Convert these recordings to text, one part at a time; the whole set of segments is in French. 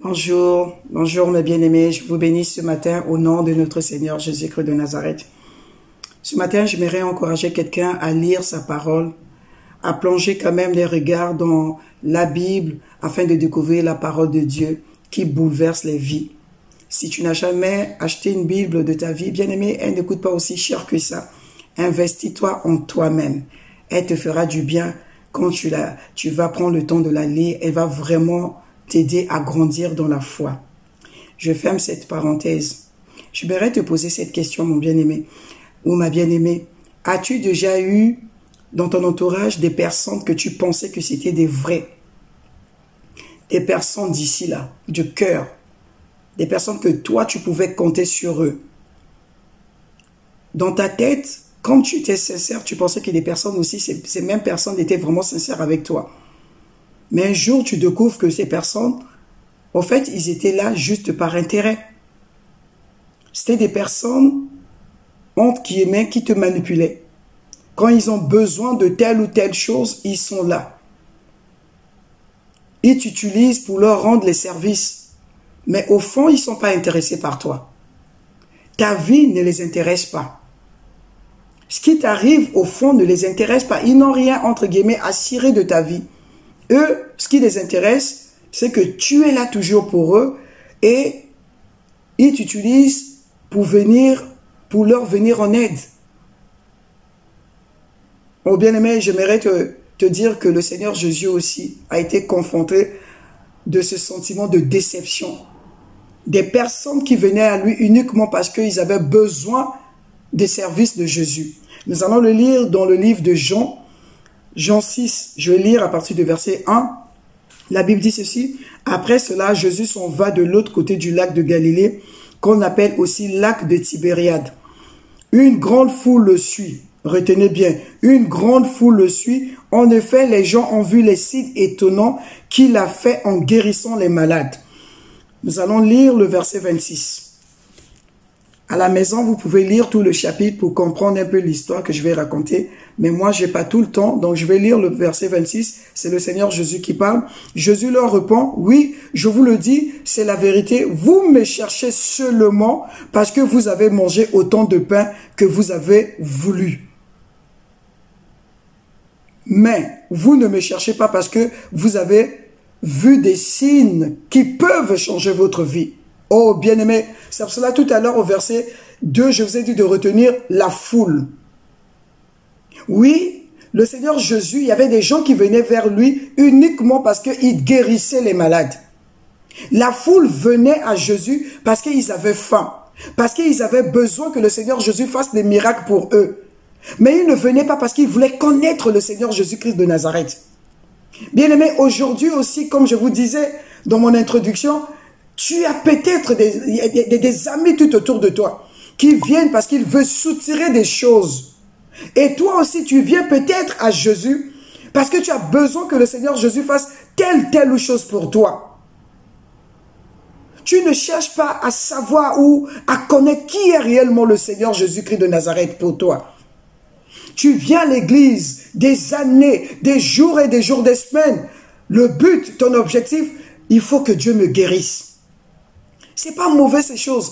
Bonjour, bonjour mes bien-aimés, je vous bénis ce matin au nom de notre Seigneur Jésus-Christ de Nazareth. Ce matin, j'aimerais encourager quelqu'un à lire sa parole, à plonger quand même les regards dans la Bible afin de découvrir la parole de Dieu qui bouleverse les vies. Si tu n'as jamais acheté une Bible de ta vie, bien-aimé, elle ne coûte pas aussi cher que ça. Investis-toi en toi-même. Elle te fera du bien quand tu vas prendre le temps de la lire. Elle va vraiment t'aider à grandir dans la foi. Je ferme cette parenthèse. Je voudrais te poser cette question, mon bien-aimé ou ma bien-aimée. As-tu déjà eu dans ton entourage des personnes que tu pensais que c'était des vrais? Des personnes d'ici là, de cœur. Des personnes que toi, tu pouvais compter sur eux. Dans ta tête, comme tu étais sincère, tu pensais que les personnes aussi, ces mêmes personnes étaient vraiment sincères avec toi. Mais un jour, tu découvres que ces personnes, en fait, ils étaient là juste par intérêt. C'était des personnes, entre guillemets, qui te manipulaient. Quand ils ont besoin de telle ou telle chose, ils sont là. Ils t'utilisent pour leur rendre les services. Mais au fond, ils ne sont pas intéressés par toi. Ta vie ne les intéresse pas. Ce qui t'arrive, au fond, ne les intéresse pas. Ils n'ont rien, entre guillemets, à cirer de ta vie. Eux, ce qui les intéresse, c'est que tu es là toujours pour eux et ils t'utilisent pour leur venir en aide. Oh bien-aimé, j'aimerais te dire que le Seigneur Jésus aussi a été confronté de ce sentiment de déception. Des personnes qui venaient à lui uniquement parce qu'ils avaient besoin des services de Jésus. Nous allons le lire dans le livre de Jean, Jean 6, je vais lire à partir du verset 1. La Bible dit ceci. Après cela, Jésus s'en va de l'autre côté du lac de Galilée, qu'on appelle aussi lac de Tibériade. Une grande foule le suit. Retenez bien, une grande foule le suit. En effet, les gens ont vu les signes étonnants qu'il a fait en guérissant les malades. Nous allons lire le verset 26. À la maison, vous pouvez lire tout le chapitre pour comprendre un peu l'histoire que je vais raconter. Mais moi, je n'ai pas tout le temps, donc je vais lire le verset 26. C'est le Seigneur Jésus qui parle. Jésus leur répond, « Oui, je vous le dis, c'est la vérité. Vous me cherchez seulement parce que vous avez mangé autant de pain que vous avez voulu. Mais vous ne me cherchez pas parce que vous avez vu des signes qui peuvent changer votre vie. » Oh, bien-aimé, c'est pour cela tout à l'heure au verset 2, je vous ai dit de retenir la foule. Oui, le Seigneur Jésus, il y avait des gens qui venaient vers lui uniquement parce qu'il guérissait les malades. La foule venait à Jésus parce qu'ils avaient faim, parce qu'ils avaient besoin que le Seigneur Jésus fasse des miracles pour eux. Mais ils ne venaient pas parce qu'ils voulaient connaître le Seigneur Jésus-Christ de Nazareth. Bien-aimé, aujourd'hui aussi, comme je vous disais dans mon introduction, tu as peut-être des amis tout autour de toi qui viennent parce qu'ils veulent soutirer des choses. Et toi aussi, tu viens peut-être à Jésus parce que tu as besoin que le Seigneur Jésus fasse telle chose pour toi. Tu ne cherches pas à savoir ou à connaître qui est réellement le Seigneur Jésus-Christ de Nazareth pour toi. Tu viens à l'église des années, des jours et des jours, des semaines. Le but, ton objectif, il faut que Dieu me guérisse. C'est pas mauvais ces choses.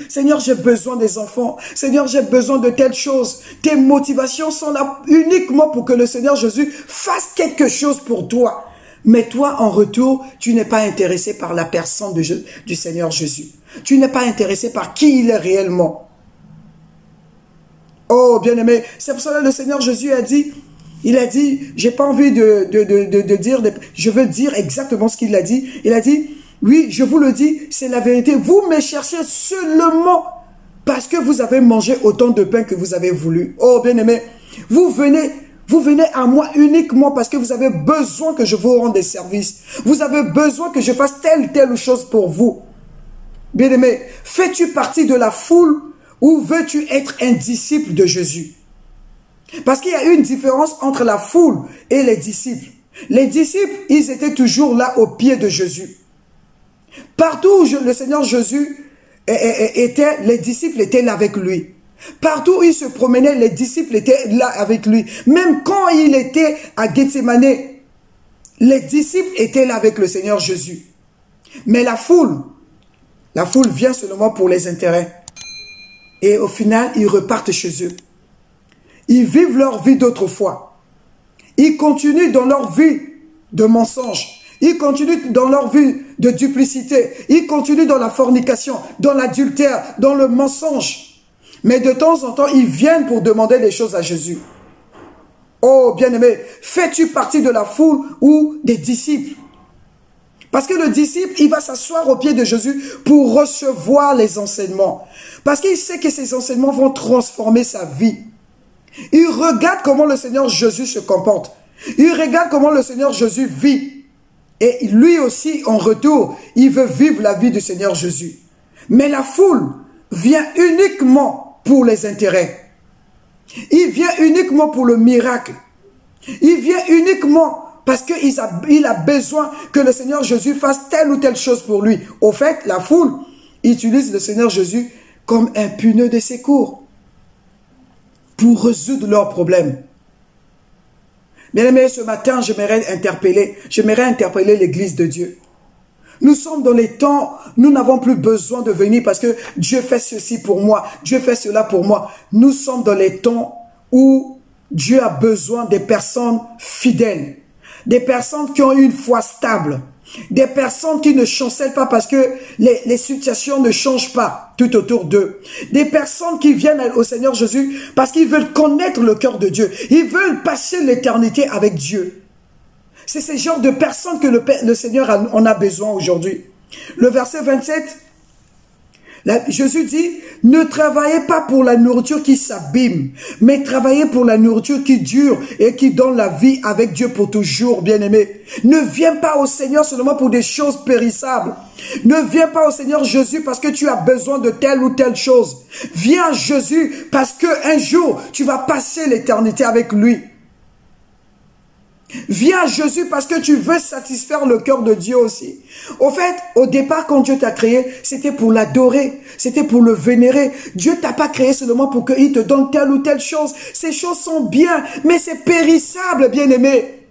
Seigneur, j'ai besoin des enfants. Seigneur, j'ai besoin de telle chose. Tes motivations sont là uniquement pour que le Seigneur Jésus fasse quelque chose pour toi. Mais toi, en retour, tu n'es pas intéressé par la personne du Seigneur Jésus. Tu n'es pas intéressé par qui il est réellement. Oh, bien-aimé, c'est pour cela que le Seigneur Jésus a dit, il a dit, j'ai pas envie de dire, je veux dire exactement ce qu'il a dit. Il a dit, oui, je vous le dis, c'est la vérité. Vous me cherchez seulement parce que vous avez mangé autant de pain que vous avez voulu. Oh, bien-aimé, vous venez à moi uniquement parce que vous avez besoin que je vous rende des services. Vous avez besoin que je fasse telle chose pour vous. Bien-aimé, fais-tu partie de la foule ou veux-tu être un disciple de Jésus? Parce qu'il y a une différence entre la foule et les disciples. Les disciples, ils étaient toujours là au pied de Jésus. Partout où le Seigneur Jésus était, les disciples étaient là avec lui. Partout où il se promenait, les disciples étaient là avec lui. Même quand il était à Gethsémane, les disciples étaient là avec le Seigneur Jésus. Mais la foule vient seulement pour les intérêts. Et au final, ils repartent chez eux. Ils vivent leur vie d'autrefois. Ils continuent dans leur vie de mensonges. Ils continuent dans leur vie de duplicité. Ils continuent dans la fornication, dans l'adultère, dans le mensonge. Mais de temps en temps, ils viennent pour demander des choses à Jésus. Oh, bien-aimé, fais-tu partie de la foule ou des disciples? Parce que le disciple, il va s'asseoir aux pieds de Jésus pour recevoir les enseignements. Parce qu'il sait que ces enseignements vont transformer sa vie. Il regarde comment le Seigneur Jésus se comporte. Il regarde comment le Seigneur Jésus vit. Et lui aussi, en retour, il veut vivre la vie du Seigneur Jésus. Mais la foule vient uniquement pour les intérêts. Il vient uniquement pour le miracle. Il vient uniquement parce qu'il a besoin que le Seigneur Jésus fasse telle ou telle chose pour lui. Au fait, la foule utilise le Seigneur Jésus comme un pneu de secours pour résoudre leurs problèmes. Bien-aimés, ce matin, j'aimerais interpeller l'Église de Dieu. Nous sommes dans les temps, nous n'avons plus besoin de venir parce que Dieu fait ceci pour moi, Dieu fait cela pour moi. Nous sommes dans les temps où Dieu a besoin des personnes fidèles, des personnes qui ont une foi stable, des personnes qui ne chancellent pas parce que les situations ne changent pas tout autour d'eux. Des personnes qui viennent au Seigneur Jésus parce qu'ils veulent connaître le cœur de Dieu. Ils veulent passer l'éternité avec Dieu. C'est ce genre de personnes que le Seigneur en a besoin aujourd'hui. Le verset 27, Jésus dit, ne travaillez pas pour la nourriture qui s'abîme, mais travaillez pour la nourriture qui dure et qui donne la vie avec Dieu pour toujours, bien-aimé. Ne viens pas au Seigneur seulement pour des choses périssables. Ne viens pas au Seigneur Jésus parce que tu as besoin de telle ou telle chose. Viens à Jésus parce qu'un jour, tu vas passer l'éternité avec lui. Viens à Jésus parce que tu veux satisfaire le cœur de Dieu aussi. Au fait, au départ, quand Dieu t'a créé, c'était pour l'adorer, c'était pour le vénérer. Dieu t'a pas créé seulement pour qu'il te donne telle ou telle chose. Ces choses sont bien, mais c'est périssable, bien-aimé.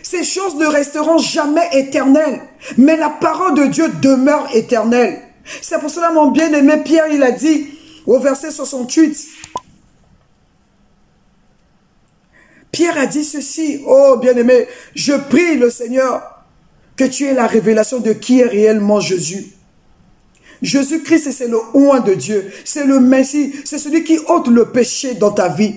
Ces choses ne resteront jamais éternelles. Mais la parole de Dieu demeure éternelle. C'est pour cela, mon bien-aimé Pierre, il a dit au verset 68... Pierre a dit ceci, oh bien-aimé, je prie le Seigneur que tu aies la révélation de qui est réellement Jésus. Jésus-Christ, c'est le oint de Dieu, c'est le Messie, c'est celui qui ôte le péché dans ta vie.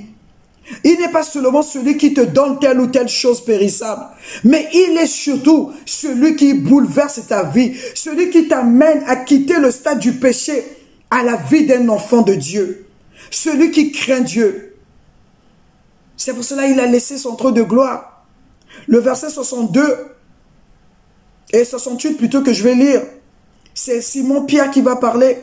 Il n'est pas seulement celui qui te donne telle ou telle chose périssable, mais il est surtout celui qui bouleverse ta vie, celui qui t'amène à quitter le stade du péché à la vie d'un enfant de Dieu, celui qui craint Dieu. C'est pour cela qu'il a laissé son trône de gloire. Le verset 62 et 68 plutôt que je vais lire, c'est Simon Pierre qui va parler.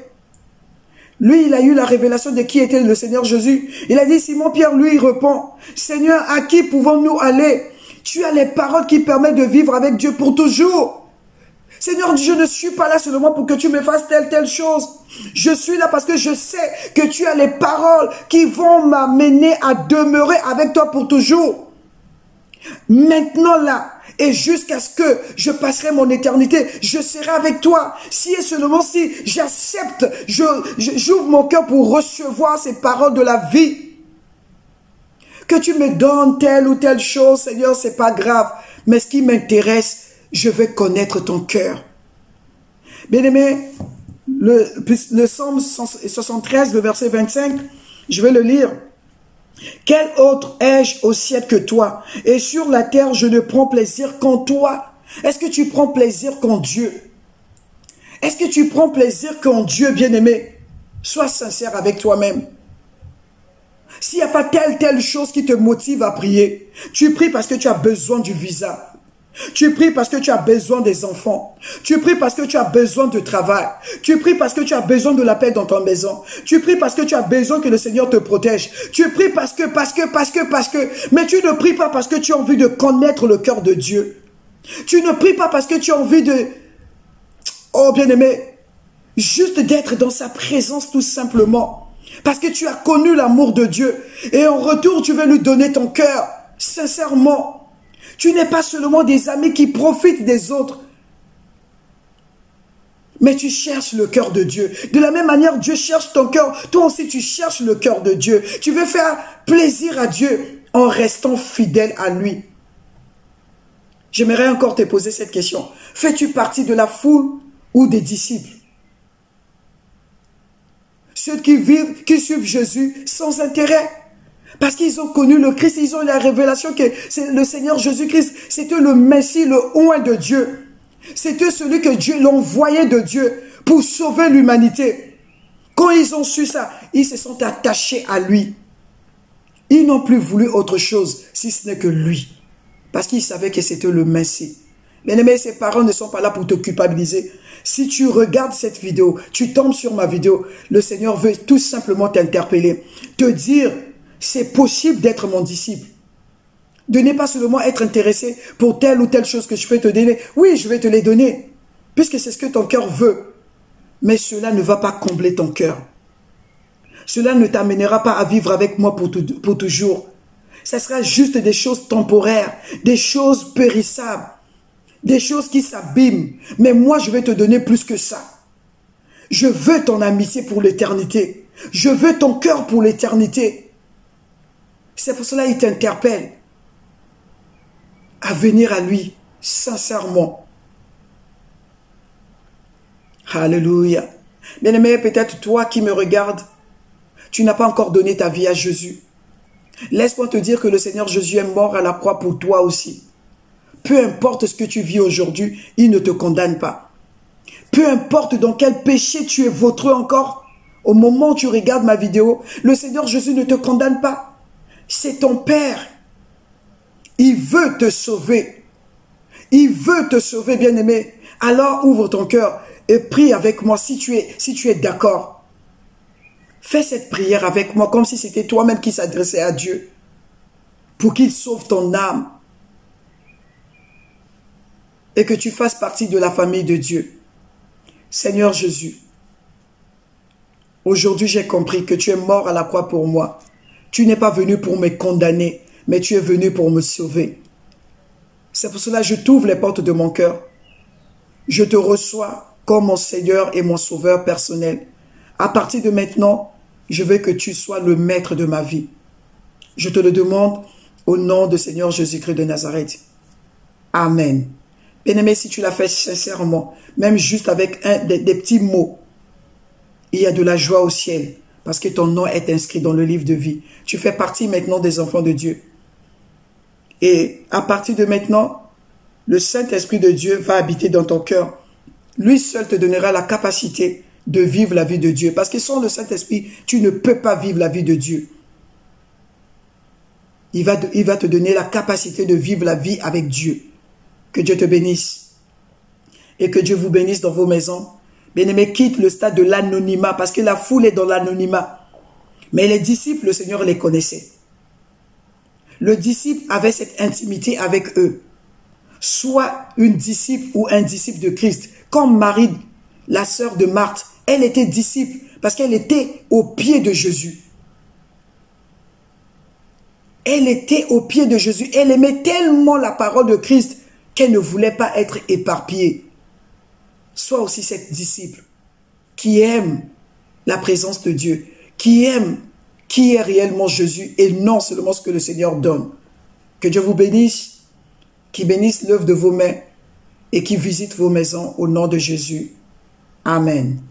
Lui, il a eu la révélation de qui était le Seigneur Jésus. Il a dit, Simon Pierre, lui, il répond, Seigneur, à qui pouvons-nous aller? Tu as les paroles qui permettent de vivre avec Dieu pour toujours. Seigneur, je ne suis pas là seulement pour que tu me fasses telle chose. Je suis là parce que je sais que tu as les paroles qui vont m'amener à demeurer avec toi pour toujours. Maintenant là, et jusqu'à ce que je passerai mon éternité, je serai avec toi. Si et seulement si j'accepte, j'ouvre mon cœur pour recevoir ces paroles de la vie. Que tu me donnes telle ou telle chose, Seigneur, c'est pas grave. Mais ce qui m'intéresse, je veux connaître ton cœur. Bien-aimé, le Psaume 73, le verset 25, je vais le lire. Quel autre ai-je au ciel que toi? Et sur la terre, je ne prends plaisir qu'en toi. Est-ce que tu prends plaisir qu'en Dieu? Est-ce que tu prends plaisir qu'en Dieu, bien-aimé? Sois sincère avec toi-même. S'il n'y a pas telle chose qui te motive à prier, tu pries parce que tu as besoin du visa. Tu pries parce que tu as besoin des enfants. Tu pries parce que tu as besoin de travail. Tu pries parce que tu as besoin de la paix dans ta maison. Tu pries parce que tu as besoin que le Seigneur te protège. Tu pries parce que. Mais tu ne pries pas parce que tu as envie de connaître le cœur de Dieu. Tu ne pries pas parce que tu as envie de... Oh bien-aimé, juste d'être dans sa présence tout simplement. Parce que tu as connu l'amour de Dieu. Et en retour, tu veux lui donner ton cœur, sincèrement. Tu n'es pas seulement des amis qui profitent des autres. Mais tu cherches le cœur de Dieu. De la même manière, Dieu cherche ton cœur. Toi aussi, tu cherches le cœur de Dieu. Tu veux faire plaisir à Dieu en restant fidèle à lui. J'aimerais encore te poser cette question. Fais-tu partie de la foule ou des disciples? Ceux qui vivent, qui suivent Jésus sans intérêt. Parce qu'ils ont connu le Christ, ils ont eu la révélation que c'est le Seigneur Jésus-Christ. C'était le Messie, le oint de Dieu. C'était celui que Dieu l'envoyait de Dieu pour sauver l'humanité. Quand ils ont su ça, ils se sont attachés à lui. Ils n'ont plus voulu autre chose, si ce n'est que lui. Parce qu'ils savaient que c'était le Messie. Bien-aimé, ces paroles ne sont pas là pour te culpabiliser. Si tu regardes cette vidéo, tu tombes sur ma vidéo, le Seigneur veut tout simplement t'interpeller. Te dire, c'est possible d'être mon disciple. De ne pas seulement être intéressé pour telle ou telle chose que je peux te donner. Oui, je vais te les donner, puisque c'est ce que ton cœur veut. Mais cela ne va pas combler ton cœur. Cela ne t'amènera pas à vivre avec moi pour toujours. Ce sera juste des choses temporaires, des choses périssables, des choses qui s'abîment. Mais moi, je vais te donner plus que ça. Je veux ton amitié pour l'éternité. Je veux ton cœur pour l'éternité. C'est pour cela qu'il t'interpelle à venir à lui, sincèrement. Alléluia. Bien-aimé, peut-être toi qui me regardes, tu n'as pas encore donné ta vie à Jésus. Laisse-moi te dire que le Seigneur Jésus est mort à la croix pour toi aussi. Peu importe ce que tu vis aujourd'hui, il ne te condamne pas. Peu importe dans quel péché tu es vautreux encore, au moment où tu regardes ma vidéo, le Seigneur Jésus ne te condamne pas. C'est ton Père. Il veut te sauver. Il veut te sauver, bien-aimé. Alors ouvre ton cœur et prie avec moi si tu es d'accord. Fais cette prière avec moi comme si c'était toi-même qui s'adressait à Dieu pour qu'il sauve ton âme et que tu fasses partie de la famille de Dieu. Seigneur Jésus, aujourd'hui j'ai compris que tu es mort à la croix pour moi. Tu n'es pas venu pour me condamner, mais tu es venu pour me sauver. C'est pour cela que je t'ouvre les portes de mon cœur. Je te reçois comme mon Seigneur et mon Sauveur personnel. À partir de maintenant, je veux que tu sois le maître de ma vie. Je te le demande au nom du Seigneur Jésus-Christ de Nazareth. Amen. Bien-aimé, si tu l'as fait sincèrement, même juste avec des petits mots, il y a de la joie au ciel parce que ton nom est inscrit dans le livre de vie. Tu fais partie maintenant des enfants de Dieu. Et à partir de maintenant, le Saint-Esprit de Dieu va habiter dans ton cœur. Lui seul te donnera la capacité de vivre la vie de Dieu. Parce que sans le Saint-Esprit, tu ne peux pas vivre la vie de Dieu. Il va te donner la capacité de vivre la vie avec Dieu. Que Dieu te bénisse. Et que Dieu vous bénisse dans vos maisons. Bien-aimé, quitte le stade de l'anonymat. Parce que la foule est dans l'anonymat. Mais les disciples, le Seigneur les connaissait. Le disciple avait cette intimité avec eux. Soit une disciple ou un disciple de Christ. Comme Marie, la sœur de Marthe, elle était disciple parce qu'elle était au pied de Jésus. Elle était au pied de Jésus. Elle aimait tellement la parole de Christ qu'elle ne voulait pas être éparpillée. Sois aussi cette disciple qui aime la présence de Dieu, qui aime qui est réellement Jésus et non seulement ce que le Seigneur donne. Que Dieu vous bénisse, qui bénisse l'œuvre de vos mains et qui visite vos maisons au nom de Jésus. Amen.